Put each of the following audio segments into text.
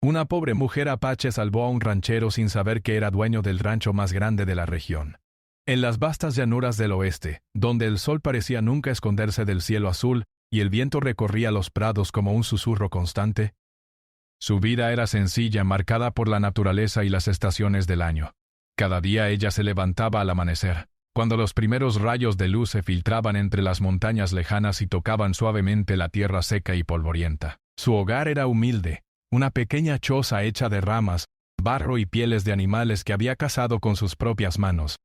Una pobre mujer apache salvó a un ranchero sin saber que era dueño del rancho más grande de la región. En las vastas llanuras del oeste, donde el sol parecía nunca esconderse del cielo azul y el viento recorría los prados como un susurro constante, su vida era sencilla, marcada por la naturaleza y las estaciones del año. Cada día ella se levantaba al amanecer, cuando los primeros rayos de luz se filtraban entre las montañas lejanas y tocaban suavemente la tierra seca y polvorienta. Su hogar era humilde, una pequeña choza hecha de ramas, barro y pieles de animales que había cazado con sus propias manos.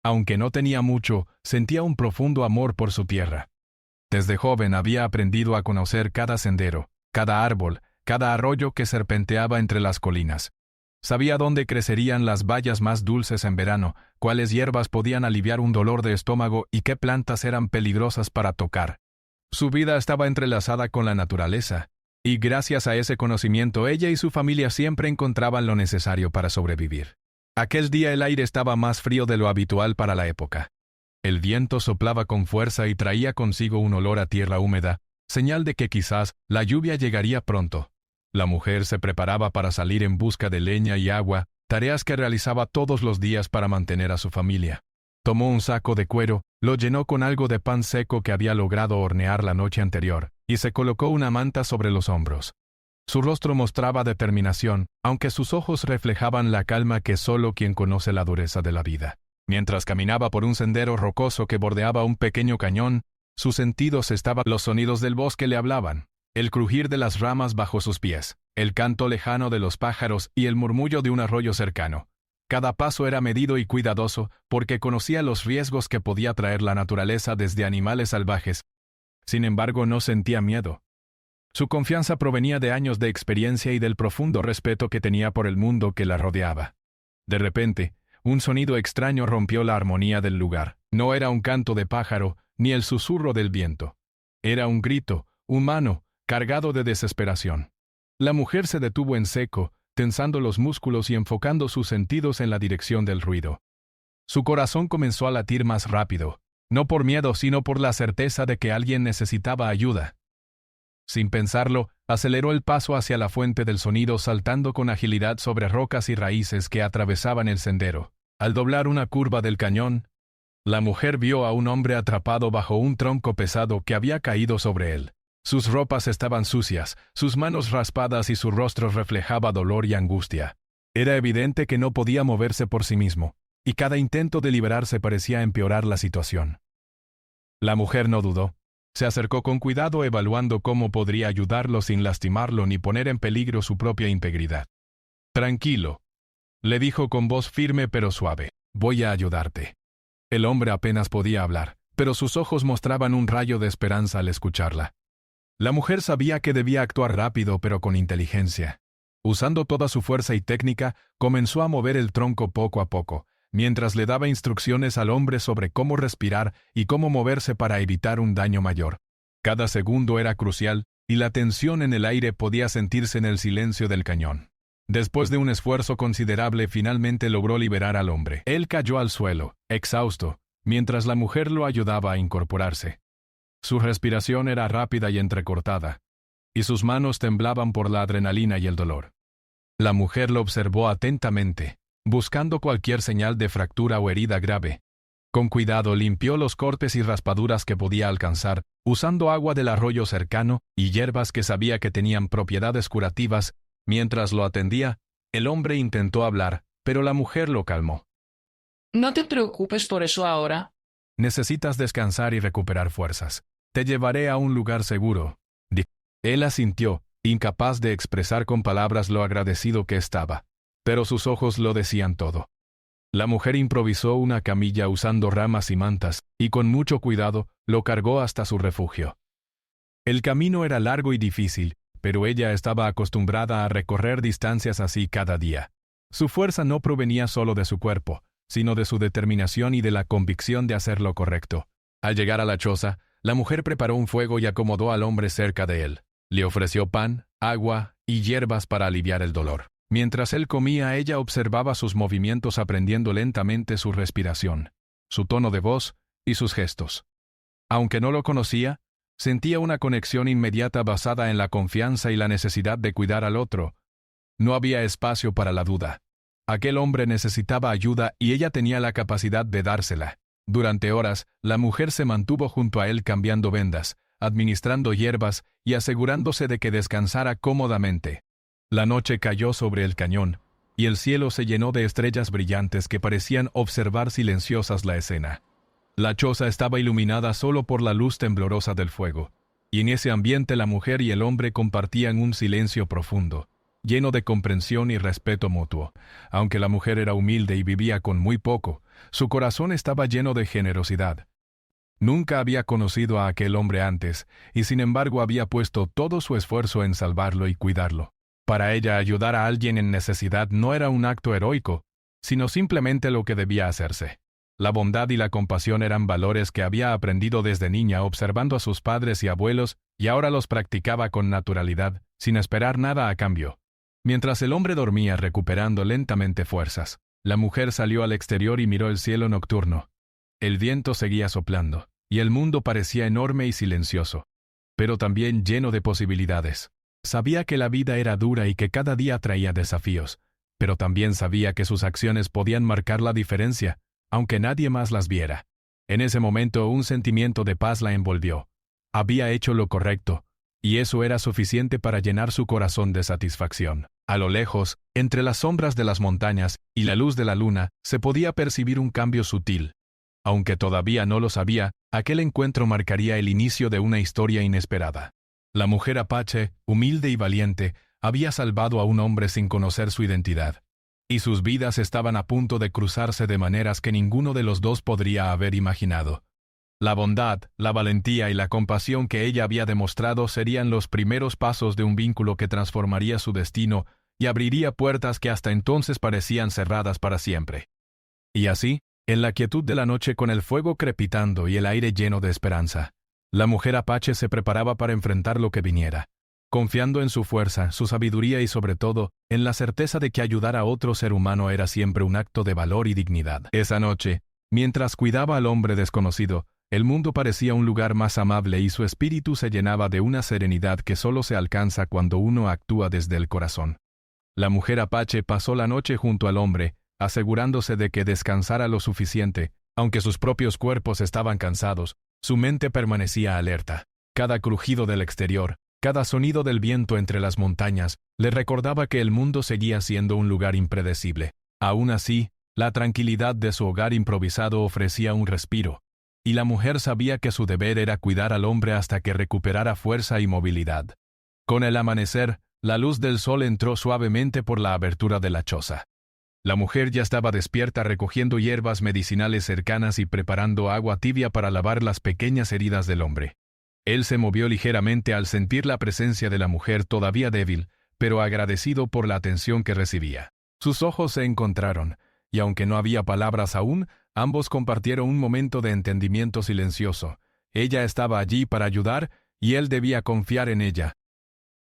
Aunque no tenía mucho, sentía un profundo amor por su tierra. Desde joven había aprendido a conocer cada sendero, cada árbol, cada arroyo que serpenteaba entre las colinas. Sabía dónde crecerían las bayas más dulces en verano, cuáles hierbas podían aliviar un dolor de estómago y qué plantas eran peligrosas para tocar. Su vida estaba entrelazada con la naturaleza, y gracias a ese conocimiento ella y su familia siempre encontraban lo necesario para sobrevivir. Aquel día el aire estaba más frío de lo habitual para la época. El viento soplaba con fuerza y traía consigo un olor a tierra húmeda, señal de que quizás la lluvia llegaría pronto. La mujer se preparaba para salir en busca de leña y agua, tareas que realizaba todos los días para mantener a su familia. Tomó un saco de cuero, lo llenó con algo de pan seco que había logrado hornear la noche anterior, y se colocó una manta sobre los hombros. Su rostro mostraba determinación, aunque sus ojos reflejaban la calma que solo quien conoce la dureza de la vida. Mientras caminaba por un sendero rocoso que bordeaba un pequeño cañón, sus sentidos estaban. Los sonidos del bosque le hablaban. El crujir de las ramas bajo sus pies, el canto lejano de los pájaros y el murmullo de un arroyo cercano. Cada paso era medido y cuidadoso, porque conocía los riesgos que podía traer la naturaleza desde animales salvajes. Sin embargo, no sentía miedo. Su confianza provenía de años de experiencia y del profundo respeto que tenía por el mundo que la rodeaba. De repente, un sonido extraño rompió la armonía del lugar. No era un canto de pájaro, ni el susurro del viento. Era un grito, humano, cargado de desesperación. La mujer se detuvo en seco, tensando los músculos y enfocando sus sentidos en la dirección del ruido. Su corazón comenzó a latir más rápido, no por miedo sino por la certeza de que alguien necesitaba ayuda. Sin pensarlo, aceleró el paso hacia la fuente del sonido, saltando con agilidad sobre rocas y raíces que atravesaban el sendero. Al doblar una curva del cañón, la mujer vio a un hombre atrapado bajo un tronco pesado que había caído sobre él. Sus ropas estaban sucias, sus manos raspadas y su rostro reflejaba dolor y angustia. Era evidente que no podía moverse por sí mismo, y cada intento de liberarse parecía empeorar la situación. La mujer no dudó. Se acercó con cuidado, evaluando cómo podría ayudarlo sin lastimarlo ni poner en peligro su propia integridad. «Tranquilo», le dijo con voz firme pero suave. «Voy a ayudarte». El hombre apenas podía hablar, pero sus ojos mostraban un rayo de esperanza al escucharla. La mujer sabía que debía actuar rápido pero con inteligencia. Usando toda su fuerza y técnica, comenzó a mover el tronco poco a poco, mientras le daba instrucciones al hombre sobre cómo respirar y cómo moverse para evitar un daño mayor. Cada segundo era crucial, y la tensión en el aire podía sentirse en el silencio del cañón. Después de un esfuerzo considerable, finalmente logró liberar al hombre. Él cayó al suelo, exhausto, mientras la mujer lo ayudaba a incorporarse. Su respiración era rápida y entrecortada, y sus manos temblaban por la adrenalina y el dolor. La mujer lo observó atentamente, buscando cualquier señal de fractura o herida grave. Con cuidado limpió los cortes y raspaduras que podía alcanzar, usando agua del arroyo cercano y hierbas que sabía que tenían propiedades curativas. Mientras lo atendía, el hombre intentó hablar, pero la mujer lo calmó. No te preocupes por eso ahora. Necesitas descansar y recuperar fuerzas. Te llevaré a un lugar seguro, dijo. Él asintió, incapaz de expresar con palabras lo agradecido que estaba, pero sus ojos lo decían todo. La mujer improvisó una camilla usando ramas y mantas, y con mucho cuidado, lo cargó hasta su refugio. El camino era largo y difícil, pero ella estaba acostumbrada a recorrer distancias así cada día. Su fuerza no provenía solo de su cuerpo, sino de su determinación y de la convicción de hacer lo correcto. Al llegar a la choza, la mujer preparó un fuego y acomodó al hombre cerca de él. Le ofreció pan, agua y hierbas para aliviar el dolor. Mientras él comía, ella observaba sus movimientos, aprendiendo lentamente su respiración, su tono de voz y sus gestos. Aunque no lo conocía, sentía una conexión inmediata basada en la confianza y la necesidad de cuidar al otro. No había espacio para la duda. Aquel hombre necesitaba ayuda y ella tenía la capacidad de dársela. Durante horas, la mujer se mantuvo junto a él cambiando vendas, administrando hierbas y asegurándose de que descansara cómodamente. La noche cayó sobre el cañón, y el cielo se llenó de estrellas brillantes que parecían observar silenciosas la escena. La choza estaba iluminada solo por la luz temblorosa del fuego, y en ese ambiente la mujer y el hombre compartían un silencio profundo, lleno de comprensión y respeto mutuo. Aunque la mujer era humilde y vivía con muy poco, su corazón estaba lleno de generosidad. Nunca había conocido a aquel hombre antes, y sin embargo había puesto todo su esfuerzo en salvarlo y cuidarlo. Para ella, ayudar a alguien en necesidad no era un acto heroico, sino simplemente lo que debía hacerse. La bondad y la compasión eran valores que había aprendido desde niña observando a sus padres y abuelos, y ahora los practicaba con naturalidad, sin esperar nada a cambio. Mientras el hombre dormía recuperando lentamente fuerzas, la mujer salió al exterior y miró el cielo nocturno. El viento seguía soplando, y el mundo parecía enorme y silencioso, pero también lleno de posibilidades. Sabía que la vida era dura y que cada día traía desafíos, pero también sabía que sus acciones podían marcar la diferencia, aunque nadie más las viera. En ese momento un sentimiento de paz la envolvió. Había hecho lo correcto, y eso era suficiente para llenar su corazón de satisfacción. A lo lejos, entre las sombras de las montañas y la luz de la luna, se podía percibir un cambio sutil. Aunque todavía no lo sabía, aquel encuentro marcaría el inicio de una historia inesperada. La mujer apache, humilde y valiente, había salvado a un hombre sin conocer su identidad, y sus vidas estaban a punto de cruzarse de maneras que ninguno de los dos podría haber imaginado. La bondad, la valentía y la compasión que ella había demostrado serían los primeros pasos de un vínculo que transformaría su destino y abriría puertas que hasta entonces parecían cerradas para siempre. Y así, en la quietud de la noche con el fuego crepitando y el aire lleno de esperanza, la mujer apache se preparaba para enfrentar lo que viniera, confiando en su fuerza, su sabiduría y sobre todo, en la certeza de que ayudar a otro ser humano era siempre un acto de valor y dignidad. Esa noche, mientras cuidaba al hombre desconocido, el mundo parecía un lugar más amable y su espíritu se llenaba de una serenidad que solo se alcanza cuando uno actúa desde el corazón. La mujer apache pasó la noche junto al hombre, asegurándose de que descansara lo suficiente. Aunque sus propios cuerpos estaban cansados, su mente permanecía alerta. Cada crujido del exterior, cada sonido del viento entre las montañas, le recordaba que el mundo seguía siendo un lugar impredecible. Aún así, la tranquilidad de su hogar improvisado ofrecía un respiro, y la mujer sabía que su deber era cuidar al hombre hasta que recuperara fuerza y movilidad. Con el amanecer, la luz del sol entró suavemente por la abertura de la choza. La mujer ya estaba despierta recogiendo hierbas medicinales cercanas y preparando agua tibia para lavar las pequeñas heridas del hombre. Él se movió ligeramente al sentir la presencia de la mujer todavía débil, pero agradecido por la atención que recibía. Sus ojos se encontraron, y aunque no había palabras aún, ambos compartieron un momento de entendimiento silencioso. Ella estaba allí para ayudar, y él debía confiar en ella.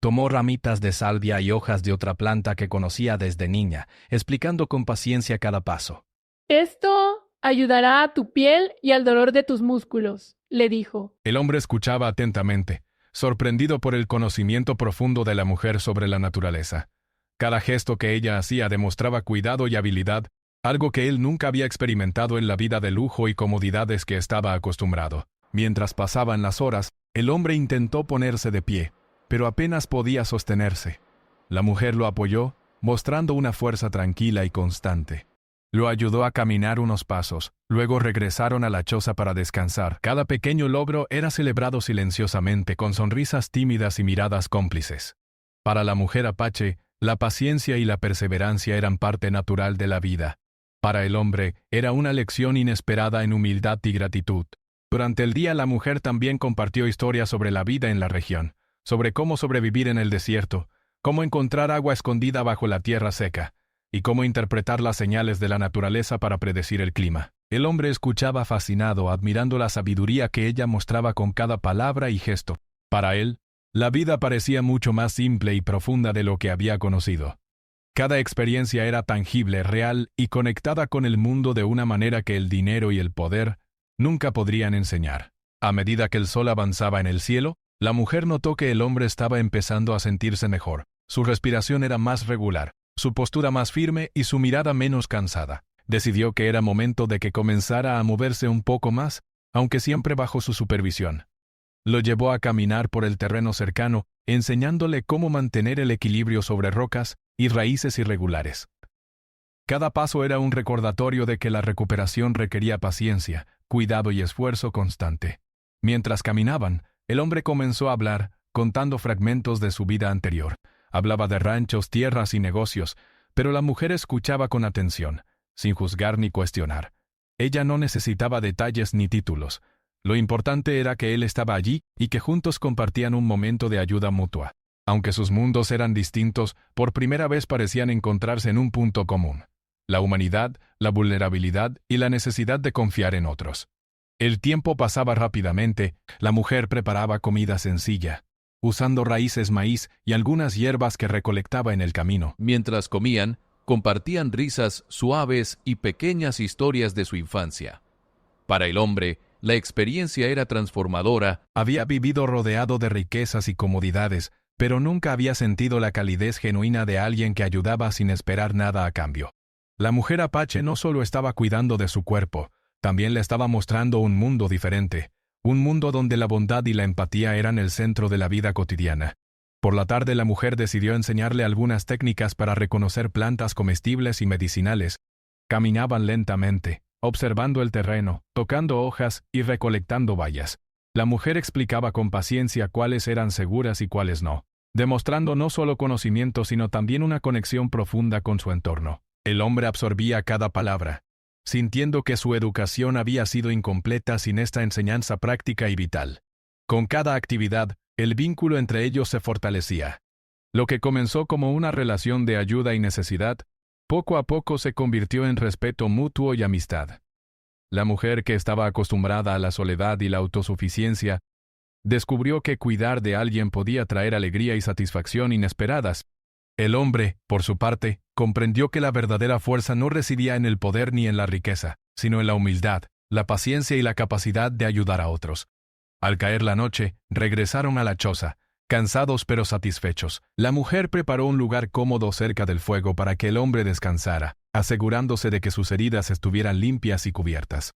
Tomó ramitas de salvia y hojas de otra planta que conocía desde niña, explicando con paciencia cada paso. Esto ayudará a tu piel y al dolor de tus músculos, le dijo. El hombre escuchaba atentamente, sorprendido por el conocimiento profundo de la mujer sobre la naturaleza. Cada gesto que ella hacía demostraba cuidado y habilidad, algo que él nunca había experimentado en la vida de lujo y comodidades que estaba acostumbrado. Mientras pasaban las horas, el hombre intentó ponerse de pie, pero apenas podía sostenerse. La mujer lo apoyó, mostrando una fuerza tranquila y constante. Lo ayudó a caminar unos pasos, luego regresaron a la choza para descansar. Cada pequeño logro era celebrado silenciosamente con sonrisas tímidas y miradas cómplices. Para la mujer apache, la paciencia y la perseverancia eran parte natural de la vida. Para el hombre, era una lección inesperada en humildad y gratitud. Durante el día la mujer también compartió historias sobre la vida en la región, sobre cómo sobrevivir en el desierto, cómo encontrar agua escondida bajo la tierra seca, y cómo interpretar las señales de la naturaleza para predecir el clima. El hombre escuchaba fascinado, admirando la sabiduría que ella mostraba con cada palabra y gesto. Para él, la vida parecía mucho más simple y profunda de lo que había conocido. Cada experiencia era tangible, real y conectada con el mundo de una manera que el dinero y el poder nunca podrían enseñar. A medida que el sol avanzaba en el cielo, la mujer notó que el hombre estaba empezando a sentirse mejor. Su respiración era más regular, su postura más firme y su mirada menos cansada. Decidió que era momento de que comenzara a moverse un poco más, aunque siempre bajo su supervisión. Lo llevó a caminar por el terreno cercano, enseñándole cómo mantener el equilibrio sobre rocas y raíces irregulares. Cada paso era un recordatorio de que la recuperación requería paciencia, cuidado y esfuerzo constante. Mientras caminaban, el hombre comenzó a hablar, contando fragmentos de su vida anterior. Hablaba de ranchos, tierras y negocios, pero la mujer escuchaba con atención, sin juzgar ni cuestionar. Ella no necesitaba detalles ni títulos. Lo importante era que él estaba allí y que juntos compartían un momento de ayuda mutua. Aunque sus mundos eran distintos, por primera vez parecían encontrarse en un punto común: la humanidad, la vulnerabilidad y la necesidad de confiar en otros. El tiempo pasaba rápidamente. La mujer preparaba comida sencilla, usando raíces maíz y algunas hierbas que recolectaba en el camino. Mientras comían, compartían risas suaves y pequeñas historias de su infancia. Para el hombre, la experiencia era transformadora. Había vivido rodeado de riquezas y comodidades, pero nunca había sentido la calidez genuina de alguien que ayudaba sin esperar nada a cambio. La mujer apache no solo estaba cuidando de su cuerpo, también le estaba mostrando un mundo diferente, un mundo donde la bondad y la empatía eran el centro de la vida cotidiana. Por la tarde la mujer decidió enseñarle algunas técnicas para reconocer plantas comestibles y medicinales. Caminaban lentamente, observando el terreno, tocando hojas y recolectando bayas. La mujer explicaba con paciencia cuáles eran seguras y cuáles no, demostrando no solo conocimiento sino también una conexión profunda con su entorno. El hombre absorbía cada palabra, sintiendo que su educación había sido incompleta sin esta enseñanza práctica y vital. Con cada actividad, el vínculo entre ellos se fortalecía. Lo que comenzó como una relación de ayuda y necesidad, poco a poco se convirtió en respeto mutuo y amistad. La mujer, que estaba acostumbrada a la soledad y la autosuficiencia, descubrió que cuidar de alguien podía traer alegría y satisfacción inesperadas. El hombre, por su parte, comprendió que la verdadera fuerza no residía en el poder ni en la riqueza, sino en la humildad, la paciencia y la capacidad de ayudar a otros. Al caer la noche, regresaron a la choza, cansados pero satisfechos. La mujer preparó un lugar cómodo cerca del fuego para que el hombre descansara, asegurándose de que sus heridas estuvieran limpias y cubiertas.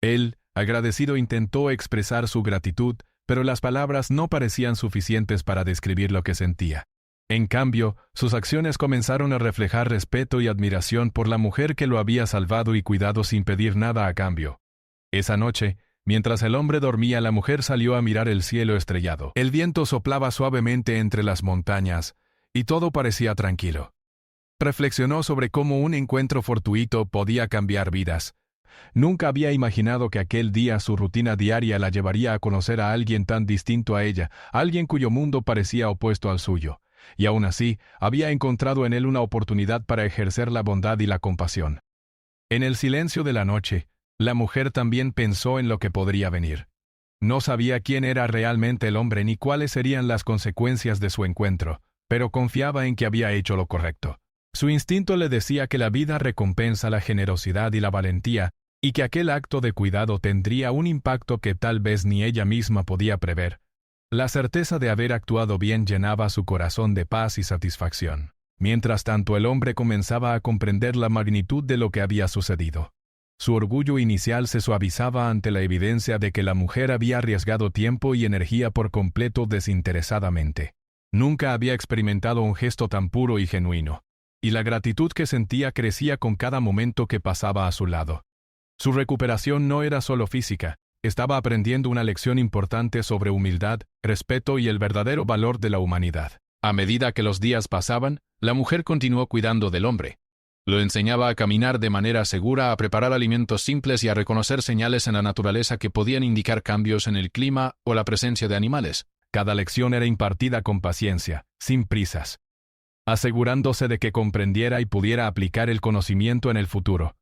Él, agradecido, intentó expresar su gratitud, pero las palabras no parecían suficientes para describir lo que sentía. En cambio, sus acciones comenzaron a reflejar respeto y admiración por la mujer que lo había salvado y cuidado sin pedir nada a cambio. Esa noche, mientras el hombre dormía, la mujer salió a mirar el cielo estrellado. El viento soplaba suavemente entre las montañas, y todo parecía tranquilo. Reflexionó sobre cómo un encuentro fortuito podía cambiar vidas. Nunca había imaginado que aquel día su rutina diaria la llevaría a conocer a alguien tan distinto a ella, alguien cuyo mundo parecía opuesto al suyo. Y aún así, había encontrado en él una oportunidad para ejercer la bondad y la compasión. En el silencio de la noche, la mujer también pensó en lo que podría venir. No sabía quién era realmente el hombre ni cuáles serían las consecuencias de su encuentro, pero confiaba en que había hecho lo correcto. Su instinto le decía que la vida recompensa la generosidad y la valentía, y que aquel acto de cuidado tendría un impacto que tal vez ni ella misma podía prever. La certeza de haber actuado bien llenaba su corazón de paz y satisfacción. Mientras tanto, el hombre comenzaba a comprender la magnitud de lo que había sucedido. Su orgullo inicial se suavizaba ante la evidencia de que la mujer había arriesgado tiempo y energía por completo desinteresadamente. Nunca había experimentado un gesto tan puro y genuino, y la gratitud que sentía crecía con cada momento que pasaba a su lado. Su recuperación no era solo física. Estaba aprendiendo una lección importante sobre humildad, respeto y el verdadero valor de la humanidad. A medida que los días pasaban, la mujer continuó cuidando del hombre. Lo enseñaba a caminar de manera segura, a preparar alimentos simples y a reconocer señales en la naturaleza que podían indicar cambios en el clima o la presencia de animales. Cada lección era impartida con paciencia, sin prisas, asegurándose de que comprendiera y pudiera aplicar el conocimiento en el futuro.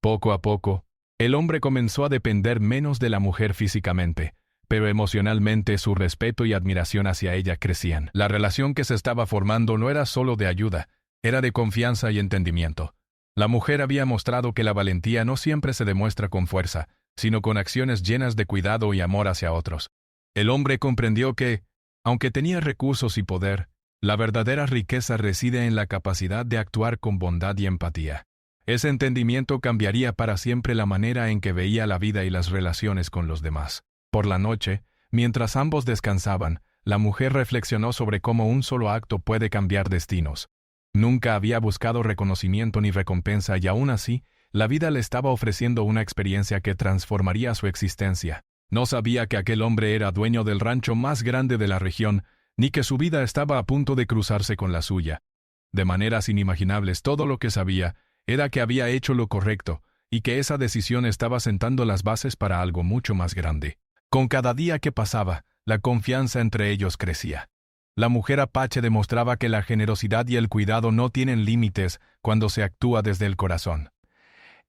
Poco a poco, el hombre comenzó a depender menos de la mujer físicamente, pero emocionalmente su respeto y admiración hacia ella crecían. La relación que se estaba formando no era solo de ayuda, era de confianza y entendimiento. La mujer había mostrado que la valentía no siempre se demuestra con fuerza, sino con acciones llenas de cuidado y amor hacia otros. El hombre comprendió que, aunque tenía recursos y poder, La verdadera riqueza reside en la capacidad de actuar con bondad y empatía. Ese entendimiento cambiaría para siempre la manera en que veía la vida y las relaciones con los demás. Por la noche, mientras ambos descansaban, la mujer reflexionó sobre cómo un solo acto puede cambiar destinos. Nunca había buscado reconocimiento ni recompensa y aún así, la vida le estaba ofreciendo una experiencia que transformaría su existencia. No sabía que aquel hombre era dueño del rancho más grande de la región, ni que su vida estaba a punto de cruzarse con la suya. De maneras inimaginables, todo lo que sabía era que había hecho lo correcto y que esa decisión estaba sentando las bases para algo mucho más grande. Con cada día que pasaba, la confianza entre ellos crecía. La mujer apache demostraba que la generosidad y el cuidado no tienen límites cuando se actúa desde el corazón.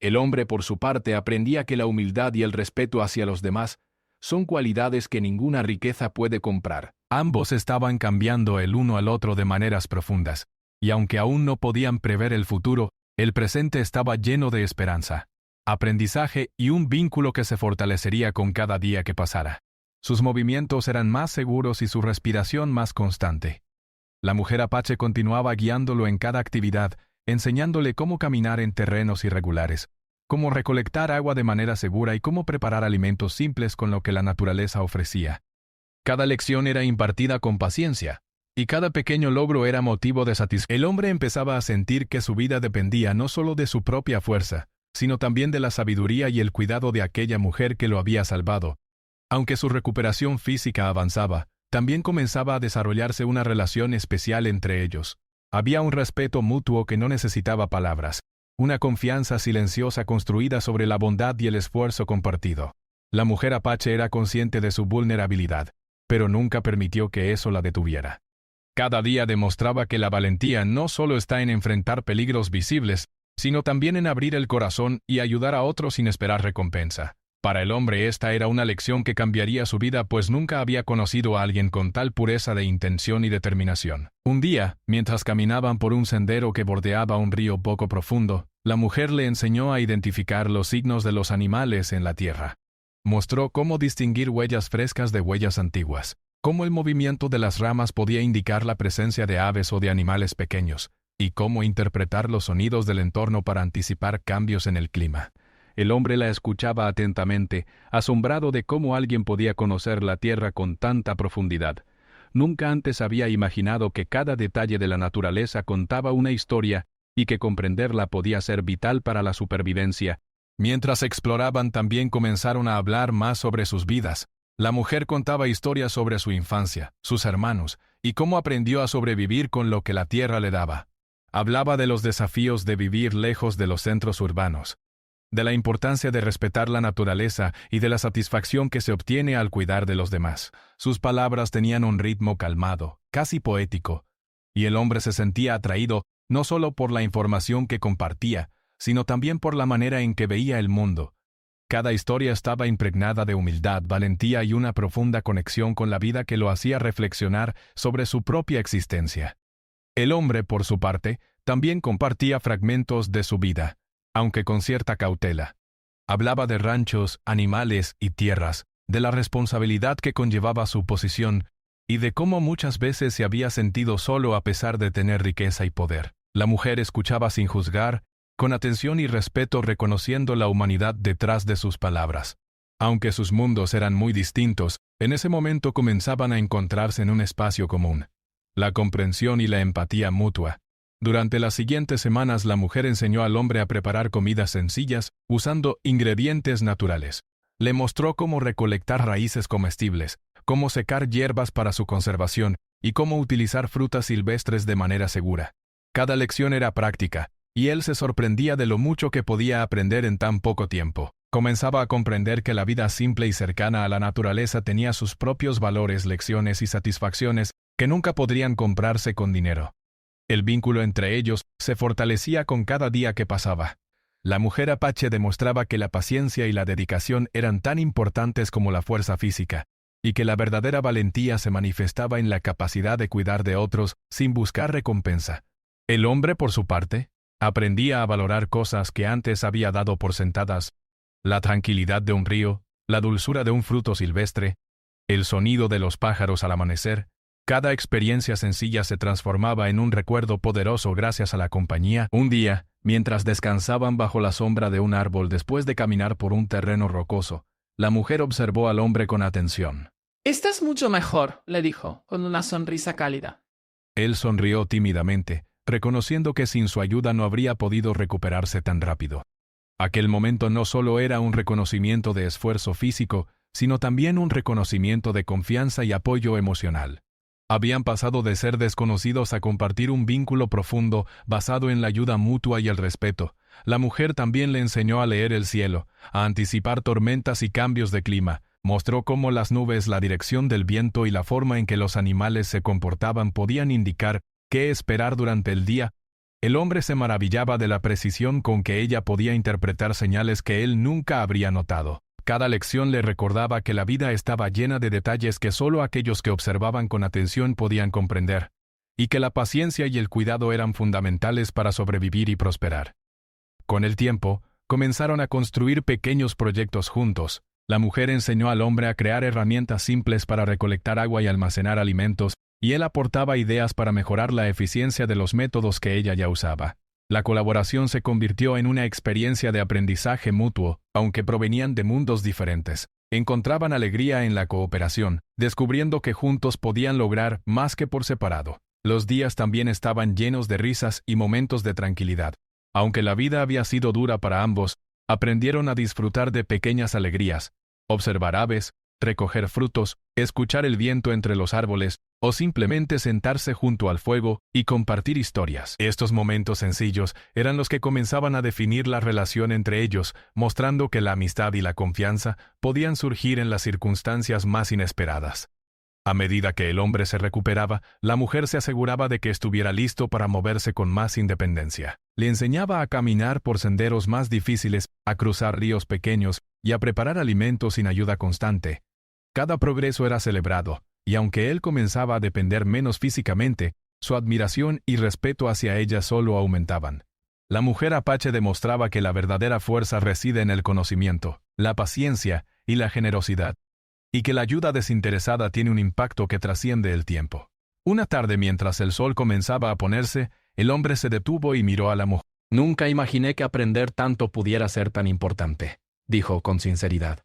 El hombre, por su parte, aprendía que la humildad y el respeto hacia los demás son cualidades que ninguna riqueza puede comprar. Ambos estaban cambiando el uno al otro de maneras profundas, y aunque aún no podían prever el futuro, el presente estaba lleno de esperanza, aprendizaje y un vínculo que se fortalecería con cada día que pasara. Sus movimientos eran más seguros y su respiración más constante. La mujer apache continuaba guiándolo en cada actividad, enseñándole cómo caminar en terrenos irregulares, cómo recolectar agua de manera segura y cómo preparar alimentos simples con lo que la naturaleza ofrecía. Cada lección era impartida con paciencia, y cada pequeño logro era motivo de satisfacción. El hombre empezaba a sentir que su vida dependía no solo de su propia fuerza, sino también de la sabiduría y el cuidado de aquella mujer que lo había salvado. Aunque su recuperación física avanzaba, también comenzaba a desarrollarse una relación especial entre ellos. Había un respeto mutuo que no necesitaba palabras, una confianza silenciosa construida sobre la bondad y el esfuerzo compartido. La mujer apache era consciente de su vulnerabilidad, pero nunca permitió que eso la detuviera. Cada día demostraba que la valentía no solo está en enfrentar peligros visibles, sino también en abrir el corazón y ayudar a otros sin esperar recompensa. Para el hombre esta era una lección que cambiaría su vida, pues nunca había conocido a alguien con tal pureza de intención y determinación. Un día, mientras caminaban por un sendero que bordeaba un río poco profundo, la mujer le enseñó a identificar los signos de los animales en la tierra. Mostró cómo distinguir huellas frescas de huellas antiguas, cómo el movimiento de las ramas podía indicar la presencia de aves o de animales pequeños, y cómo interpretar los sonidos del entorno para anticipar cambios en el clima. El hombre la escuchaba atentamente, asombrado de cómo alguien podía conocer la tierra con tanta profundidad. Nunca antes había imaginado que cada detalle de la naturaleza contaba una historia y que comprenderla podía ser vital para la supervivencia. Mientras exploraban, también comenzaron a hablar más sobre sus vidas. La mujer contaba historias sobre su infancia, sus hermanos, y cómo aprendió a sobrevivir con lo que la tierra le daba. Hablaba de los desafíos de vivir lejos de los centros urbanos, de la importancia de respetar la naturaleza y de la satisfacción que se obtiene al cuidar de los demás. Sus palabras tenían un ritmo calmado, casi poético, y el hombre se sentía atraído no solo por la información que compartía, sino también por la manera en que veía el mundo. Cada historia estaba impregnada de humildad, valentía y una profunda conexión con la vida que lo hacía reflexionar sobre su propia existencia. El hombre, por su parte, también compartía fragmentos de su vida, aunque con cierta cautela. Hablaba de ranchos, animales y tierras, de la responsabilidad que conllevaba su posición y de cómo muchas veces se había sentido solo a pesar de tener riqueza y poder. La mujer escuchaba sin juzgar, con atención y respeto, reconociendo la humanidad detrás de sus palabras. Aunque sus mundos eran muy distintos, en ese momento comenzaban a encontrarse en un espacio común: la comprensión y la empatía mutua. Durante las siguientes semanas la mujer enseñó al hombre a preparar comidas sencillas usando ingredientes naturales. Le mostró cómo recolectar raíces comestibles, cómo secar hierbas para su conservación y cómo utilizar frutas silvestres de manera segura. Cada lección era práctica, y él se sorprendía de lo mucho que podía aprender en tan poco tiempo. Comenzaba a comprender que la vida simple y cercana a la naturaleza tenía sus propios valores, lecciones y satisfacciones que nunca podrían comprarse con dinero. El vínculo entre ellos se fortalecía con cada día que pasaba. La mujer apache demostraba que la paciencia y la dedicación eran tan importantes como la fuerza física, y que la verdadera valentía se manifestaba en la capacidad de cuidar de otros sin buscar recompensa. El hombre, por su parte, aprendía a valorar cosas que antes había dado por sentadas: la tranquilidad de un río, la dulzura de un fruto silvestre, el sonido de los pájaros al amanecer, Cada experiencia sencilla se transformaba en un recuerdo poderoso gracias a la compañía. Un día, mientras descansaban bajo la sombra de un árbol después de caminar por un terreno rocoso, la mujer observó al hombre con atención. Estás mucho mejor, le dijo, con una sonrisa cálida. Él sonrió tímidamente, reconociendo que sin su ayuda no habría podido recuperarse tan rápido. Aquel momento no solo era un reconocimiento de esfuerzo físico, sino también un reconocimiento de confianza y apoyo emocional. Habían pasado de ser desconocidos a compartir un vínculo profundo basado en la ayuda mutua y el respeto. La mujer también le enseñó a leer el cielo, a anticipar tormentas y cambios de clima. Mostró cómo las nubes, la dirección del viento y la forma en que los animales se comportaban podían indicar qué esperar durante el día. El hombre se maravillaba de la precisión con que ella podía interpretar señales que él nunca habría notado. Cada lección le recordaba que la vida estaba llena de detalles que solo aquellos que observaban con atención podían comprender, y que la paciencia y el cuidado eran fundamentales para sobrevivir y prosperar. Con el tiempo, comenzaron a construir pequeños proyectos juntos. La mujer enseñó al hombre a crear herramientas simples para recolectar agua y almacenar alimentos, y él aportaba ideas para mejorar la eficiencia de los métodos que ella ya usaba. La colaboración se convirtió en una experiencia de aprendizaje mutuo, aunque provenían de mundos diferentes. Encontraban alegría en la cooperación, descubriendo que juntos podían lograr más que por separado. Los días también estaban llenos de risas y momentos de tranquilidad. Aunque la vida había sido dura para ambos, aprendieron a disfrutar de pequeñas alegrías, observar aves, recoger frutos, escuchar el viento entre los árboles, o simplemente sentarse junto al fuego y compartir historias. Estos momentos sencillos eran los que comenzaban a definir la relación entre ellos, mostrando que la amistad y la confianza podían surgir en las circunstancias más inesperadas. A medida que el hombre se recuperaba, la mujer se aseguraba de que estuviera listo para moverse con más independencia. Le enseñaba a caminar por senderos más difíciles, a cruzar ríos pequeños y a preparar alimentos sin ayuda constante. Cada progreso era celebrado, y aunque él comenzaba a depender menos físicamente, su admiración y respeto hacia ella solo aumentaban. La mujer apache demostraba que la verdadera fuerza reside en el conocimiento, la paciencia y la generosidad, y que la ayuda desinteresada tiene un impacto que trasciende el tiempo. Una tarde, mientras el sol comenzaba a ponerse, el hombre se detuvo y miró a la mujer. «Nunca imaginé que aprender tanto pudiera ser tan importante», dijo con sinceridad.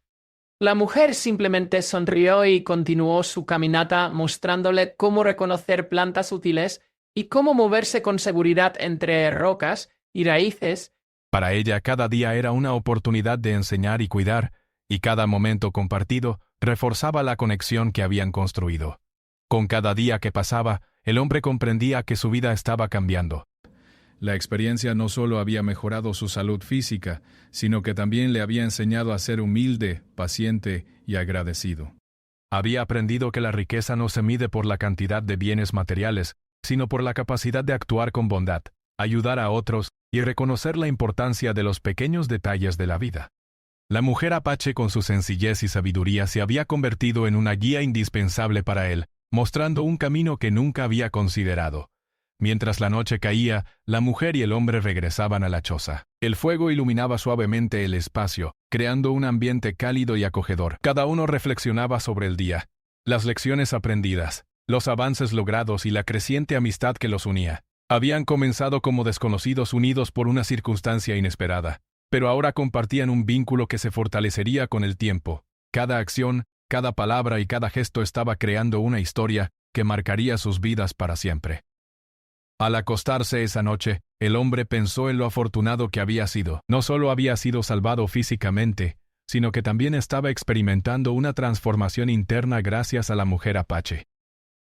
La mujer simplemente sonrió y continuó su caminata, mostrándole cómo reconocer plantas útiles y cómo moverse con seguridad entre rocas y raíces. Para ella, cada día era una oportunidad de enseñar y cuidar, y cada momento compartido reforzaba la conexión que habían construido. Con cada día que pasaba, el hombre comprendía que su vida estaba cambiando. La experiencia no solo había mejorado su salud física, sino que también le había enseñado a ser humilde, paciente y agradecido. Había aprendido que la riqueza no se mide por la cantidad de bienes materiales, sino por la capacidad de actuar con bondad, ayudar a otros y reconocer la importancia de los pequeños detalles de la vida. La mujer apache, con su sencillez y sabiduría, se había convertido en una guía indispensable para él, mostrando un camino que nunca había considerado. Mientras la noche caía, la mujer y el hombre regresaban a la choza. El fuego iluminaba suavemente el espacio, creando un ambiente cálido y acogedor. Cada uno reflexionaba sobre el día, las lecciones aprendidas, los avances logrados y la creciente amistad que los unía. Habían comenzado como desconocidos unidos por una circunstancia inesperada, pero ahora compartían un vínculo que se fortalecería con el tiempo. Cada acción, cada palabra y cada gesto estaba creando una historia que marcaría sus vidas para siempre. Al acostarse esa noche, el hombre pensó en lo afortunado que había sido. No solo había sido salvado físicamente, sino que también estaba experimentando una transformación interna gracias a la mujer apache.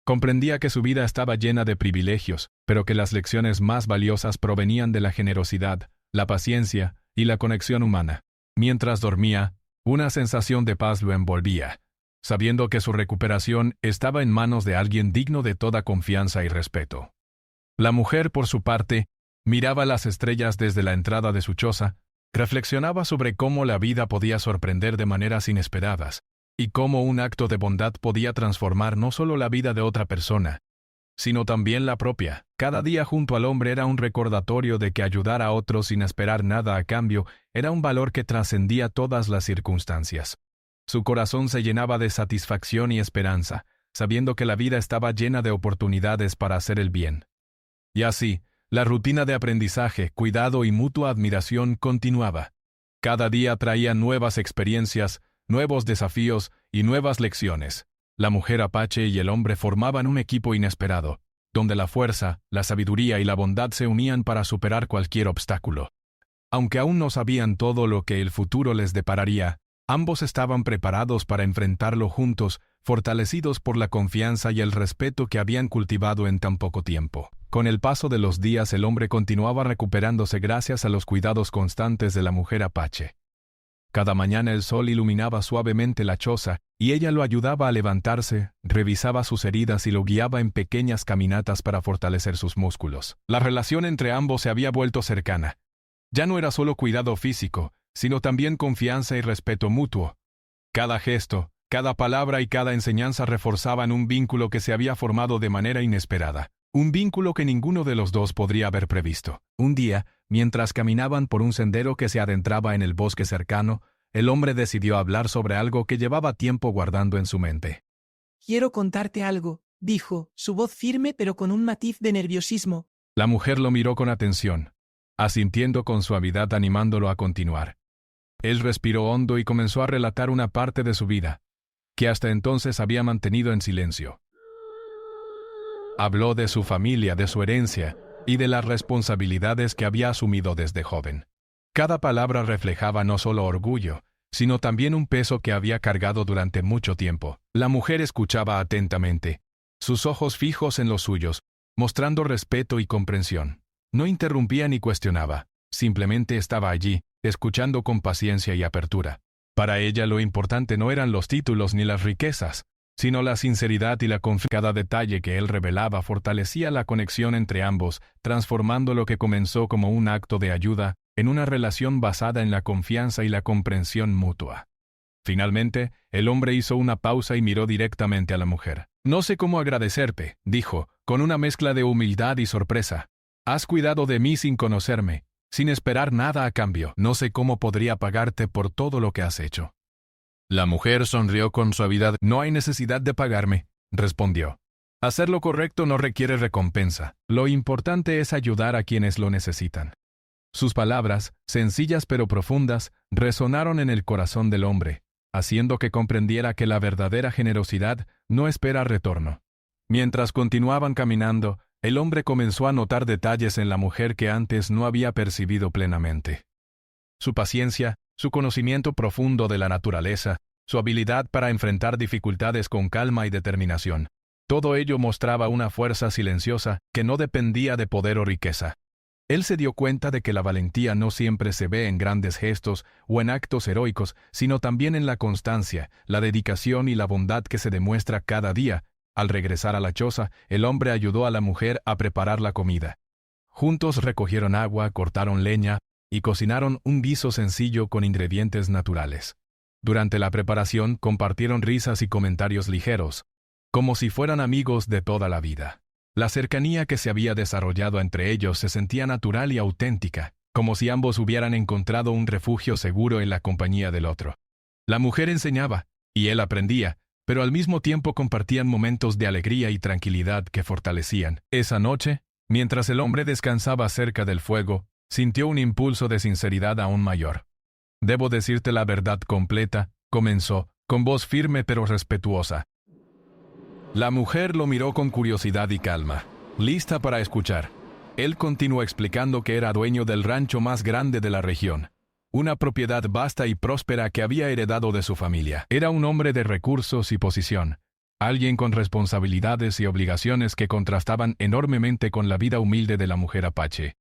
Comprendía que su vida estaba llena de privilegios, pero que las lecciones más valiosas provenían de la generosidad, la paciencia y la conexión humana. Mientras dormía, una sensación de paz lo envolvía, sabiendo que su recuperación estaba en manos de alguien digno de toda confianza y respeto. La mujer, por su parte, miraba las estrellas desde la entrada de su choza, reflexionaba sobre cómo la vida podía sorprender de maneras inesperadas, y cómo un acto de bondad podía transformar no solo la vida de otra persona, sino también la propia. Cada día junto al hombre era un recordatorio de que ayudar a otros sin esperar nada a cambio era un valor que trascendía todas las circunstancias. Su corazón se llenaba de satisfacción y esperanza, sabiendo que la vida estaba llena de oportunidades para hacer el bien. Y así, la rutina de aprendizaje, cuidado y mutua admiración continuaba. Cada día traía nuevas experiencias, nuevos desafíos y nuevas lecciones. La mujer apache y el hombre formaban un equipo inesperado, donde la fuerza, la sabiduría y la bondad se unían para superar cualquier obstáculo. Aunque aún no sabían todo lo que el futuro les depararía, ambos estaban preparados para enfrentarlo juntos, fortalecidos por la confianza y el respeto que habían cultivado en tan poco tiempo. Con el paso de los días el hombre continuaba recuperándose gracias a los cuidados constantes de la mujer apache. Cada mañana el sol iluminaba suavemente la choza, y ella lo ayudaba a levantarse, revisaba sus heridas y lo guiaba en pequeñas caminatas para fortalecer sus músculos. La relación entre ambos se había vuelto cercana. Ya no era solo cuidado físico, sino también confianza y respeto mutuo. Cada gesto, cada palabra y cada enseñanza reforzaban un vínculo que se había formado de manera inesperada. Un vínculo que ninguno de los dos podría haber previsto. Un día, mientras caminaban por un sendero que se adentraba en el bosque cercano, el hombre decidió hablar sobre algo que llevaba tiempo guardando en su mente. Quiero contarte algo, dijo, su voz firme pero con un matiz de nerviosismo. La mujer lo miró con atención, asintiendo con suavidad animándolo a continuar. Él respiró hondo y comenzó a relatar una parte de su vida, que hasta entonces había mantenido en silencio. Habló de su familia, de su herencia y de las responsabilidades que había asumido desde joven. Cada palabra reflejaba no solo orgullo, sino también un peso que había cargado durante mucho tiempo. La mujer escuchaba atentamente, sus ojos fijos en los suyos, mostrando respeto y comprensión. No interrumpía ni cuestionaba, simplemente estaba allí, escuchando con paciencia y apertura. Para ella lo importante no eran los títulos ni las riquezas, sino la sinceridad y la confianza. Cada detalle que él revelaba fortalecía la conexión entre ambos, transformando lo que comenzó como un acto de ayuda en una relación basada en la confianza y la comprensión mutua. Finalmente, el hombre hizo una pausa y miró directamente a la mujer. «No sé cómo agradecerte», dijo, con una mezcla de humildad y sorpresa. «Has cuidado de mí sin conocerme, sin esperar nada a cambio. No sé cómo podría pagarte por todo lo que has hecho». La mujer sonrió con suavidad. «No hay necesidad de pagarme», respondió. «Hacer lo correcto no requiere recompensa. Lo importante es ayudar a quienes lo necesitan». Sus palabras, sencillas pero profundas, resonaron en el corazón del hombre, haciendo que comprendiera que la verdadera generosidad no espera retorno. Mientras continuaban caminando, el hombre comenzó a notar detalles en la mujer que antes no había percibido plenamente. Su paciencia, su conocimiento profundo de la naturaleza, su habilidad para enfrentar dificultades con calma y determinación. Todo ello mostraba una fuerza silenciosa que no dependía de poder o riqueza. Él se dio cuenta de que la valentía no siempre se ve en grandes gestos o en actos heroicos, sino también en la constancia, la dedicación y la bondad que se demuestra cada día. Al regresar a la choza, el hombre ayudó a la mujer a preparar la comida. Juntos recogieron agua, cortaron leña y cocinaron un guiso sencillo con ingredientes naturales. Durante la preparación compartieron risas y comentarios ligeros, como si fueran amigos de toda la vida. La cercanía que se había desarrollado entre ellos se sentía natural y auténtica, como si ambos hubieran encontrado un refugio seguro en la compañía del otro. La mujer enseñaba, y él aprendía, pero al mismo tiempo compartían momentos de alegría y tranquilidad que fortalecían. Esa noche, mientras el hombre descansaba cerca del fuego, sintió un impulso de sinceridad aún mayor. «Debo decirte la verdad completa», comenzó, con voz firme pero respetuosa. La mujer lo miró con curiosidad y calma, lista para escuchar. Él continuó explicando que era dueño del rancho más grande de la región, una propiedad vasta y próspera que había heredado de su familia. Era un hombre de recursos y posición, alguien con responsabilidades y obligaciones que contrastaban enormemente con la vida humilde de la mujer apache.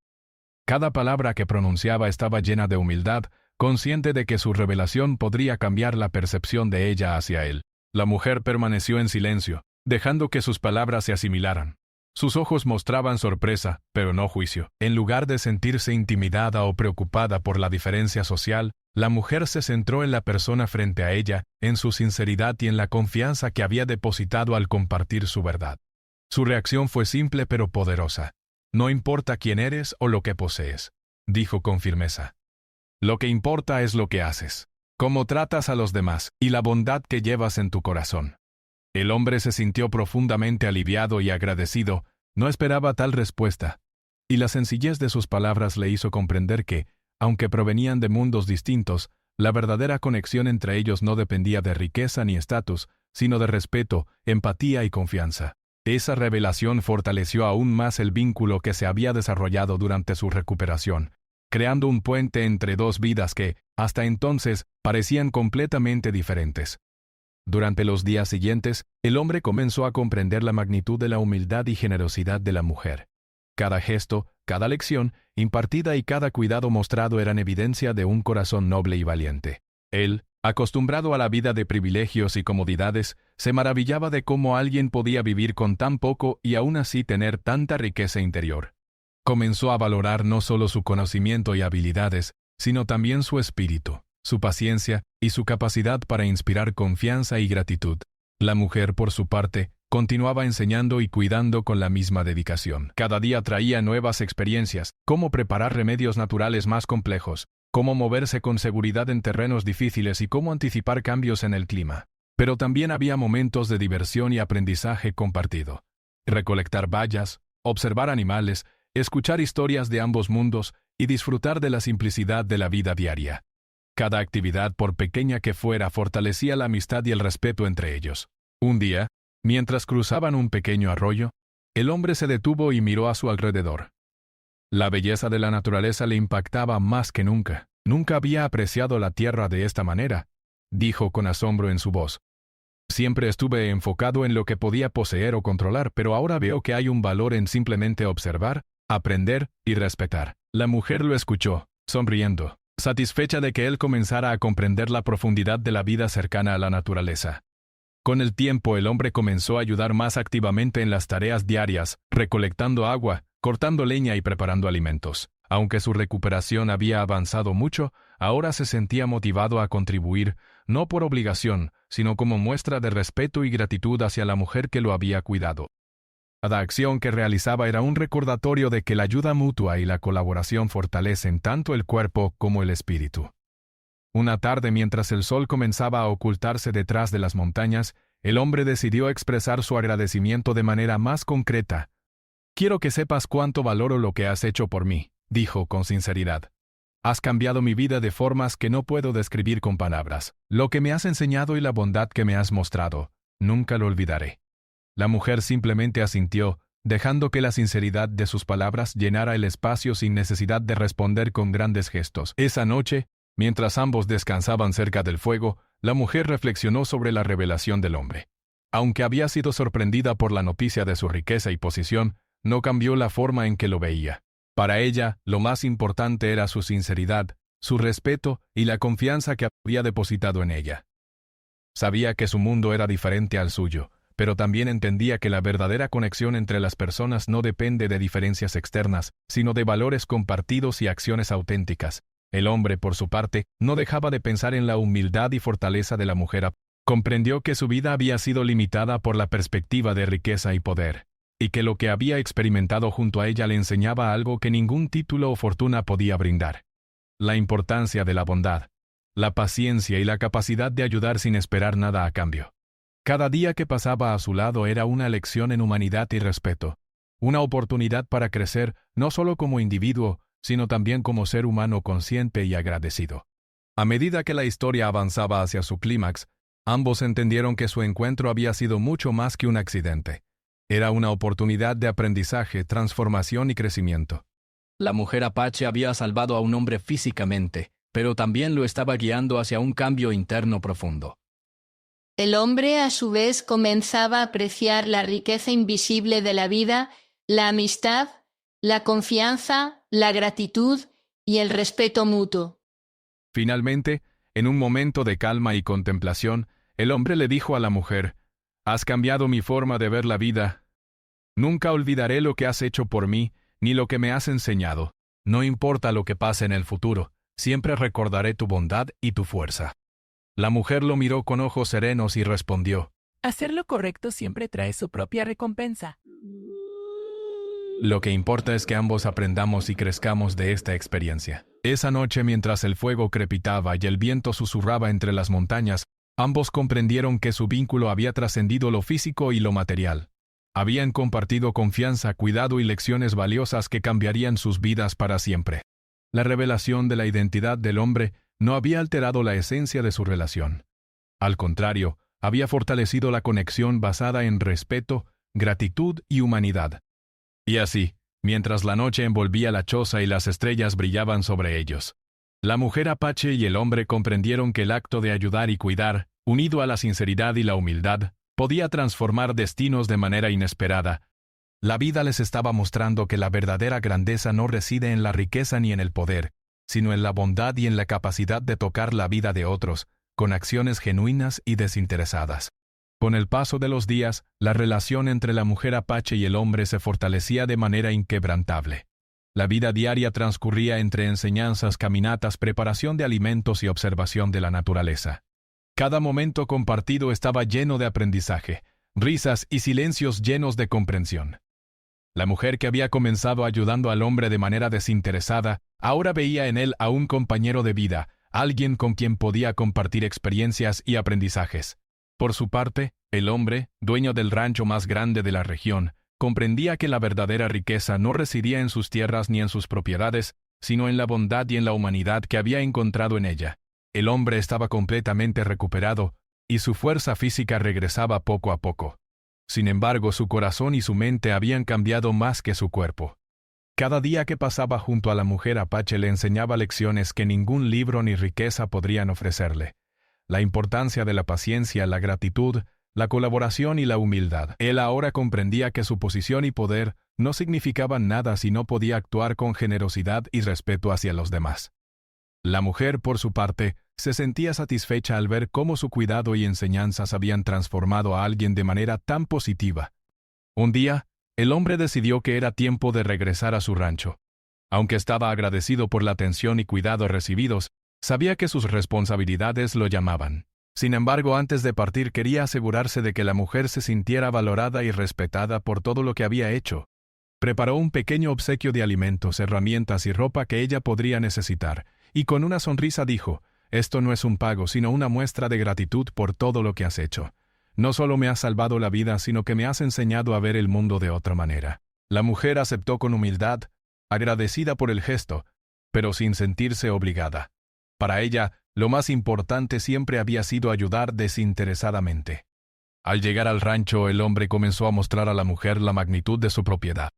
Cada palabra que pronunciaba estaba llena de humildad, consciente de que su revelación podría cambiar la percepción de ella hacia él. La mujer permaneció en silencio, dejando que sus palabras se asimilaran. Sus ojos mostraban sorpresa, pero no juicio. En lugar de sentirse intimidada o preocupada por la diferencia social, la mujer se centró en la persona frente a ella, en su sinceridad y en la confianza que había depositado al compartir su verdad. Su reacción fue simple pero poderosa. «No importa quién eres o lo que posees», dijo con firmeza. «Lo que importa es lo que haces, cómo tratas a los demás y la bondad que llevas en tu corazón». El hombre se sintió profundamente aliviado y agradecido. No esperaba tal respuesta. Y la sencillez de sus palabras le hizo comprender que, aunque provenían de mundos distintos, la verdadera conexión entre ellos no dependía de riqueza ni estatus, sino de respeto, empatía y confianza. Esa revelación fortaleció aún más el vínculo que se había desarrollado durante su recuperación, creando un puente entre dos vidas que, hasta entonces, parecían completamente diferentes. Durante los días siguientes, el hombre comenzó a comprender la magnitud de la humildad y generosidad de la mujer. Cada gesto, cada lección impartida y cada cuidado mostrado eran evidencia de un corazón noble y valiente. Él, acostumbrado a la vida de privilegios y comodidades, se maravillaba de cómo alguien podía vivir con tan poco y aún así tener tanta riqueza interior. Comenzó a valorar no solo su conocimiento y habilidades, sino también su espíritu, su paciencia y su capacidad para inspirar confianza y gratitud. La mujer, por su parte, continuaba enseñando y cuidando con la misma dedicación. Cada día traía nuevas experiencias, cómo preparar remedios naturales más complejos, cómo moverse con seguridad en terrenos difíciles y cómo anticipar cambios en el clima. Pero también había momentos de diversión y aprendizaje compartido. Recolectar bayas, observar animales, escuchar historias de ambos mundos y disfrutar de la simplicidad de la vida diaria. Cada actividad, por pequeña que fuera, fortalecía la amistad y el respeto entre ellos. Un día, mientras cruzaban un pequeño arroyo, el hombre se detuvo y miró a su alrededor. La belleza de la naturaleza le impactaba más que nunca. Nunca había apreciado la tierra de esta manera, dijo con asombro en su voz. Siempre estuve enfocado en lo que podía poseer o controlar, pero ahora veo que hay un valor en simplemente observar, aprender y respetar. La mujer lo escuchó, sonriendo, satisfecha de que él comenzara a comprender la profundidad de la vida cercana a la naturaleza. Con el tiempo, el hombre comenzó a ayudar más activamente en las tareas diarias, recolectando agua, cortando leña y preparando alimentos. Aunque su recuperación había avanzado mucho, ahora se sentía motivado a contribuir, no por obligación, sino como muestra de respeto y gratitud hacia la mujer que lo había cuidado. Cada acción que realizaba era un recordatorio de que la ayuda mutua y la colaboración fortalecen tanto el cuerpo como el espíritu. Una tarde, mientras el sol comenzaba a ocultarse detrás de las montañas, el hombre decidió expresar su agradecimiento de manera más concreta. «Quiero que sepas cuánto valoro lo que has hecho por mí», dijo con sinceridad. «Has cambiado mi vida de formas que no puedo describir con palabras. Lo que me has enseñado y la bondad que me has mostrado, nunca lo olvidaré». La mujer simplemente asintió, dejando que la sinceridad de sus palabras llenara el espacio sin necesidad de responder con grandes gestos. Esa noche, mientras ambos descansaban cerca del fuego, la mujer reflexionó sobre la revelación del hombre. Aunque había sido sorprendida por la noticia de su riqueza y posición, no cambió la forma en que lo veía. Para ella, lo más importante era su sinceridad, su respeto y la confianza que había depositado en ella. Sabía que su mundo era diferente al suyo, pero también entendía que la verdadera conexión entre las personas no depende de diferencias externas, sino de valores compartidos y acciones auténticas. El hombre, por su parte, no dejaba de pensar en la humildad y fortaleza de la mujer. Comprendió que su vida había sido limitada por la perspectiva de riqueza y poder, y que lo que había experimentado junto a ella le enseñaba algo que ningún título o fortuna podía brindar: la importancia de la bondad, la paciencia y la capacidad de ayudar sin esperar nada a cambio. Cada día que pasaba a su lado era una lección en humanidad y respeto, una oportunidad para crecer no solo como individuo, sino también como ser humano consciente y agradecido. A medida que la historia avanzaba hacia su clímax, ambos entendieron que su encuentro había sido mucho más que un accidente. Era una oportunidad de aprendizaje, transformación y crecimiento. La mujer apache había salvado a un hombre físicamente, pero también lo estaba guiando hacia un cambio interno profundo. El hombre, a su vez, comenzaba a apreciar la riqueza invisible de la vida, la amistad, la confianza, la gratitud y el respeto mutuo. Finalmente, en un momento de calma y contemplación, el hombre le dijo a la mujer: «Has cambiado mi forma de ver la vida. Nunca olvidaré lo que has hecho por mí, ni lo que me has enseñado. No importa lo que pase en el futuro, siempre recordaré tu bondad y tu fuerza». La mujer lo miró con ojos serenos y respondió: Hacer lo correcto siempre trae su propia recompensa. «Lo que importa es que ambos aprendamos y crezcamos de esta experiencia». Esa noche, mientras el fuego crepitaba y el viento susurraba entre las montañas, Ambos comprendieron que su vínculo había trascendido lo físico y lo material. Habían compartido confianza, cuidado y lecciones valiosas que cambiarían sus vidas para siempre. La revelación de la identidad del hombre no había alterado la esencia de su relación. Al contrario, había fortalecido la conexión basada en respeto, gratitud y humanidad. Y así, mientras la noche envolvía la choza y las estrellas brillaban sobre ellos, la mujer apache y el hombre comprendieron que el acto de ayudar y cuidar, unido a la sinceridad y la humildad, podía transformar destinos de manera inesperada. La vida les estaba mostrando que la verdadera grandeza no reside en la riqueza ni en el poder, sino en la bondad y en la capacidad de tocar la vida de otros, con acciones genuinas y desinteresadas. Con el paso de los días, la relación entre la mujer apache y el hombre se fortalecía de manera inquebrantable. La vida diaria transcurría entre enseñanzas, caminatas, preparación de alimentos y observación de la naturaleza. Cada momento compartido estaba lleno de aprendizaje, risas y silencios llenos de comprensión. La mujer que había comenzado ayudando al hombre de manera desinteresada, ahora veía en él a un compañero de vida, alguien con quien podía compartir experiencias y aprendizajes. Por su parte, el hombre, dueño del rancho más grande de la región, comprendía que la verdadera riqueza no residía en sus tierras ni en sus propiedades, sino en la bondad y en la humanidad que había encontrado en ella. El hombre estaba completamente recuperado, y su fuerza física regresaba poco a poco. Sin embargo, su corazón y su mente habían cambiado más que su cuerpo. Cada día que pasaba junto a la mujer apache le enseñaba lecciones que ningún libro ni riqueza podrían ofrecerle. La importancia de la paciencia, la gratitud, la colaboración y la humildad. Él ahora comprendía que su posición y poder no significaban nada si no podía actuar con generosidad y respeto hacia los demás. La mujer, por su parte, se sentía satisfecha al ver cómo su cuidado y enseñanzas habían transformado a alguien de manera tan positiva. Un día, el hombre decidió que era tiempo de regresar a su rancho. Aunque estaba agradecido por la atención y cuidado recibidos, sabía que sus responsabilidades lo llamaban. Sin embargo, antes de partir quería asegurarse de que la mujer se sintiera valorada y respetada por todo lo que había hecho. Preparó un pequeño obsequio de alimentos, herramientas y ropa que ella podría necesitar, y con una sonrisa dijo: «Esto no es un pago, sino una muestra de gratitud por todo lo que has hecho. No solo me has salvado la vida, sino que me has enseñado a ver el mundo de otra manera». La mujer aceptó con humildad, agradecida por el gesto, pero sin sentirse obligada. Para ella, lo más importante siempre había sido ayudar desinteresadamente. Al llegar al rancho, el hombre comenzó a mostrar a la mujer la magnitud de su propiedad.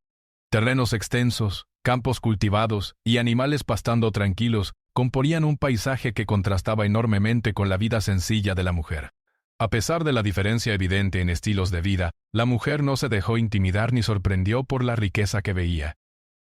Terrenos extensos, campos cultivados y animales pastando tranquilos componían un paisaje que contrastaba enormemente con la vida sencilla de la mujer. A pesar de la diferencia evidente en estilos de vida, la mujer no se dejó intimidar ni sorprendió por la riqueza que veía.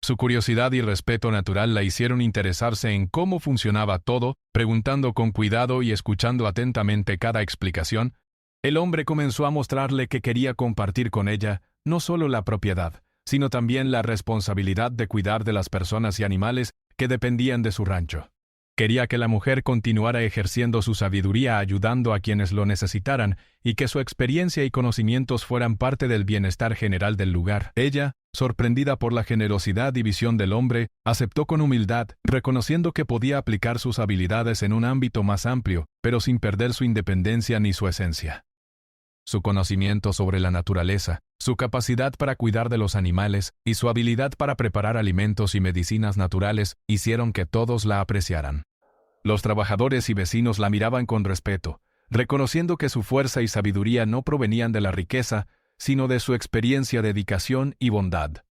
Su curiosidad y respeto natural la hicieron interesarse en cómo funcionaba todo, preguntando con cuidado y escuchando atentamente cada explicación. El hombre comenzó a mostrarle que quería compartir con ella no solo la propiedad, sino también la responsabilidad de cuidar de las personas y animales que dependían de su rancho. Quería que la mujer continuara ejerciendo su sabiduría ayudando a quienes lo necesitaran y que su experiencia y conocimientos fueran parte del bienestar general del lugar. Ella, sorprendida por la generosidad y visión del hombre, aceptó con humildad, reconociendo que podía aplicar sus habilidades en un ámbito más amplio, pero sin perder su independencia ni su esencia. Su conocimiento sobre la naturaleza, su capacidad para cuidar de los animales y su habilidad para preparar alimentos y medicinas naturales hicieron que todos la apreciaran. Los trabajadores y vecinos la miraban con respeto, reconociendo que su fuerza y sabiduría no provenían de la riqueza, sino de su experiencia, dedicación y bondad.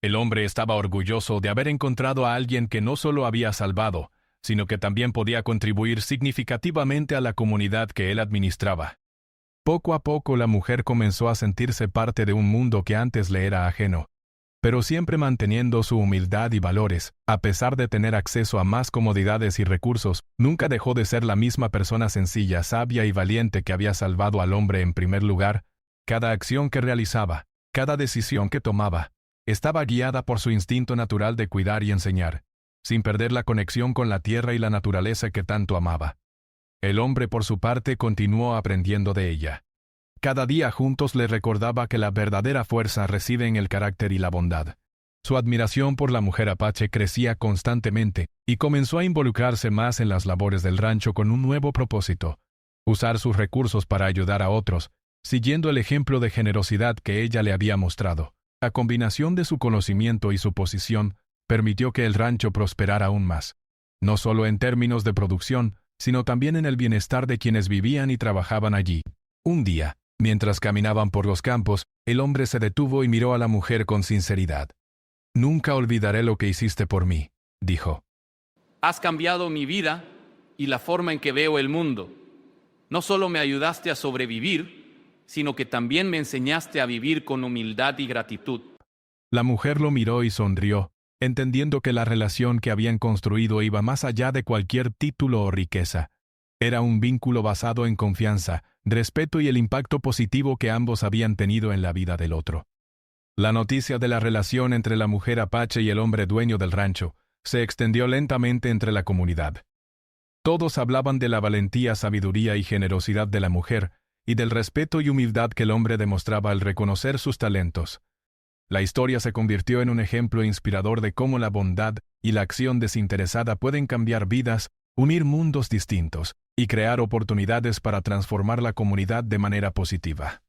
El hombre estaba orgulloso de haber encontrado a alguien que no solo había salvado, sino que también podía contribuir significativamente a la comunidad que él administraba. Poco a poco la mujer comenzó a sentirse parte de un mundo que antes le era ajeno, pero siempre manteniendo su humildad y valores. A pesar de tener acceso a más comodidades y recursos, nunca dejó de ser la misma persona sencilla, sabia y valiente que había salvado al hombre en primer lugar. Cada acción que realizaba, cada decisión que tomaba, estaba guiada por su instinto natural de cuidar y enseñar, sin perder la conexión con la tierra y la naturaleza que tanto amaba. El hombre, por su parte, continuó aprendiendo de ella. Cada día juntos le recordaba que la verdadera fuerza reside en el carácter y la bondad. Su admiración por la mujer apache crecía constantemente y comenzó a involucrarse más en las labores del rancho con un nuevo propósito: usar sus recursos para ayudar a otros, siguiendo el ejemplo de generosidad que ella le había mostrado. La combinación de su conocimiento y su posición permitió que el rancho prosperara aún más, no solo en términos de producción, sino también en el bienestar de quienes vivían y trabajaban allí. Un día, mientras caminaban por los campos, el hombre se detuvo y miró a la mujer con sinceridad. «Nunca olvidaré lo que hiciste por mí», dijo. Has cambiado mi vida y la forma en que veo el mundo. No solo me ayudaste a sobrevivir, sino que también me enseñaste a vivir con humildad y gratitud. La mujer lo miró y sonrió, entendiendo que la relación que habían construido iba más allá de cualquier título o riqueza. Era un vínculo basado en confianza, respeto y el impacto positivo que ambos habían tenido en la vida del otro. La noticia de la relación entre la mujer apache y el hombre dueño del rancho se extendió lentamente entre la comunidad. Todos hablaban de la valentía, sabiduría y generosidad de la mujer, y del respeto y humildad que el hombre demostraba al reconocer sus talentos. La historia se convirtió en un ejemplo inspirador de cómo la bondad y la acción desinteresada pueden cambiar vidas, unir mundos distintos, y crear oportunidades para transformar la comunidad de manera positiva.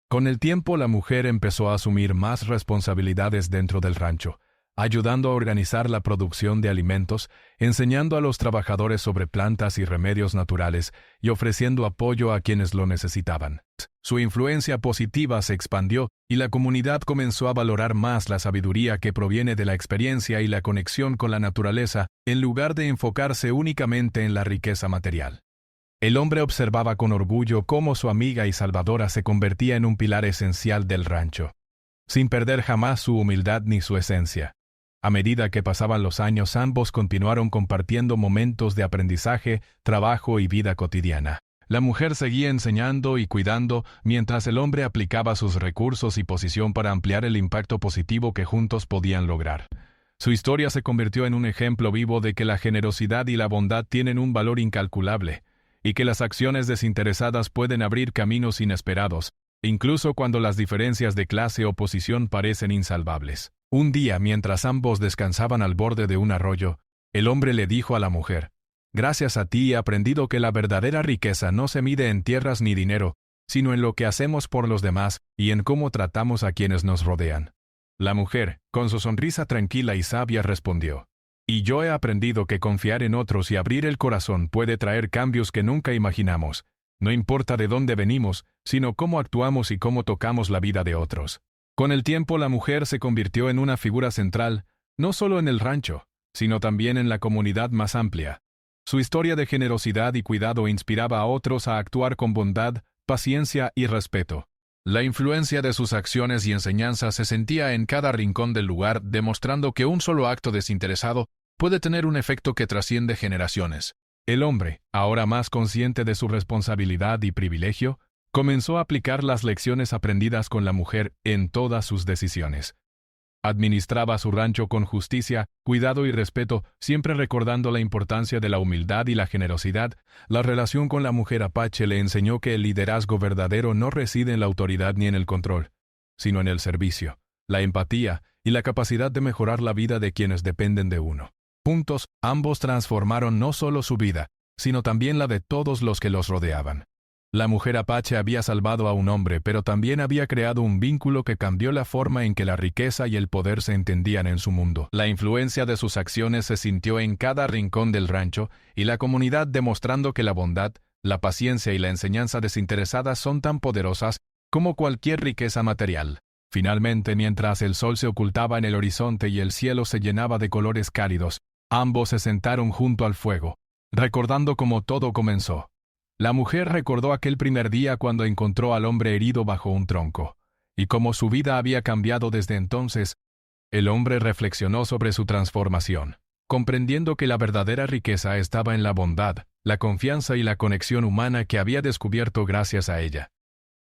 Con el tiempo, la mujer empezó a asumir más responsabilidades dentro del rancho, ayudando a organizar la producción de alimentos, enseñando a los trabajadores sobre plantas y remedios naturales y ofreciendo apoyo a quienes lo necesitaban. Su influencia positiva se expandió y la comunidad comenzó a valorar más la sabiduría que proviene de la experiencia y la conexión con la naturaleza, en lugar de enfocarse únicamente en la riqueza material. El hombre observaba con orgullo cómo su amiga y salvadora se convertía en un pilar esencial del rancho, sin perder jamás su humildad ni su esencia. A medida que pasaban los años, ambos continuaron compartiendo momentos de aprendizaje, trabajo y vida cotidiana. La mujer seguía enseñando y cuidando, mientras el hombre aplicaba sus recursos y posición para ampliar el impacto positivo que juntos podían lograr. Su historia se convirtió en un ejemplo vivo de que la generosidad y la bondad tienen un valor incalculable, y que las acciones desinteresadas pueden abrir caminos inesperados, incluso cuando las diferencias de clase o posición parecen insalvables. Un día, mientras ambos descansaban al borde de un arroyo, el hombre le dijo a la mujer: «Gracias a ti he aprendido que la verdadera riqueza no se mide en tierras ni dinero, sino en lo que hacemos por los demás y en cómo tratamos a quienes nos rodean». La mujer, con su sonrisa tranquila y sabia, respondió: «Y yo he aprendido que confiar en otros y abrir el corazón puede traer cambios que nunca imaginamos. No importa de dónde venimos, sino cómo actuamos y cómo tocamos la vida de otros». Con el tiempo, la mujer se convirtió en una figura central, no solo en el rancho, sino también en la comunidad más amplia. Su historia de generosidad y cuidado inspiraba a otros a actuar con bondad, paciencia y respeto. La influencia de sus acciones y enseñanzas se sentía en cada rincón del lugar, demostrando que un solo acto desinteresado puede tener un efecto que trasciende generaciones. El hombre, ahora más consciente de su responsabilidad y privilegio, comenzó a aplicar las lecciones aprendidas con la mujer en todas sus decisiones. Administraba su rancho con justicia, cuidado y respeto, siempre recordando la importancia de la humildad y la generosidad. La relación con la mujer apache le enseñó que el liderazgo verdadero no reside en la autoridad ni en el control, sino en el servicio, la empatía y la capacidad de mejorar la vida de quienes dependen de uno. Juntos, ambos transformaron no solo su vida, sino también la de todos los que los rodeaban. La mujer apache había salvado a un hombre, pero también había creado un vínculo que cambió la forma en que la riqueza y el poder se entendían en su mundo. La influencia de sus acciones se sintió en cada rincón del rancho y la comunidad, demostrando que la bondad, la paciencia y la enseñanza desinteresada son tan poderosas como cualquier riqueza material. Finalmente, mientras el sol se ocultaba en el horizonte y el cielo se llenaba de colores cálidos, ambos se sentaron junto al fuego, recordando cómo todo comenzó. La mujer recordó aquel primer día cuando encontró al hombre herido bajo un tronco, y cómo su vida había cambiado desde entonces. El hombre reflexionó sobre su transformación, comprendiendo que la verdadera riqueza estaba en la bondad, la confianza y la conexión humana que había descubierto gracias a ella.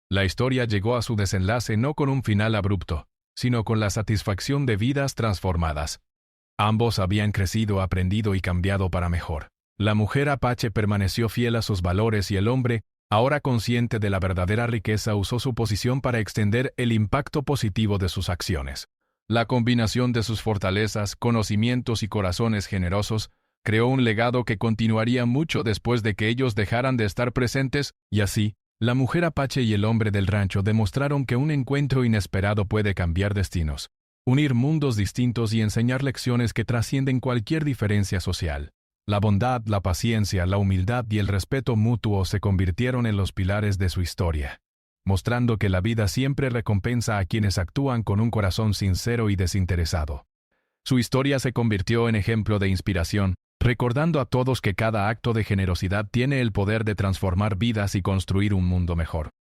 La historia llegó a su desenlace no con un final abrupto, sino con la satisfacción de vidas transformadas. Ambos habían crecido, aprendido y cambiado para mejor. La mujer apache permaneció fiel a sus valores y el hombre, ahora consciente de la verdadera riqueza, usó su posición para extender el impacto positivo de sus acciones. La combinación de sus fortalezas, conocimientos y corazones generosos creó un legado que continuaría mucho después de que ellos dejaran de estar presentes, y así, la mujer apache y el hombre del rancho demostraron que un encuentro inesperado puede cambiar destinos, unir mundos distintos y enseñar lecciones que trascienden cualquier diferencia social. La bondad, la paciencia, la humildad y el respeto mutuo se convirtieron en los pilares de su historia, mostrando que la vida siempre recompensa a quienes actúan con un corazón sincero y desinteresado. Su historia se convirtió en ejemplo de inspiración, recordando a todos que cada acto de generosidad tiene el poder de transformar vidas y construir un mundo mejor.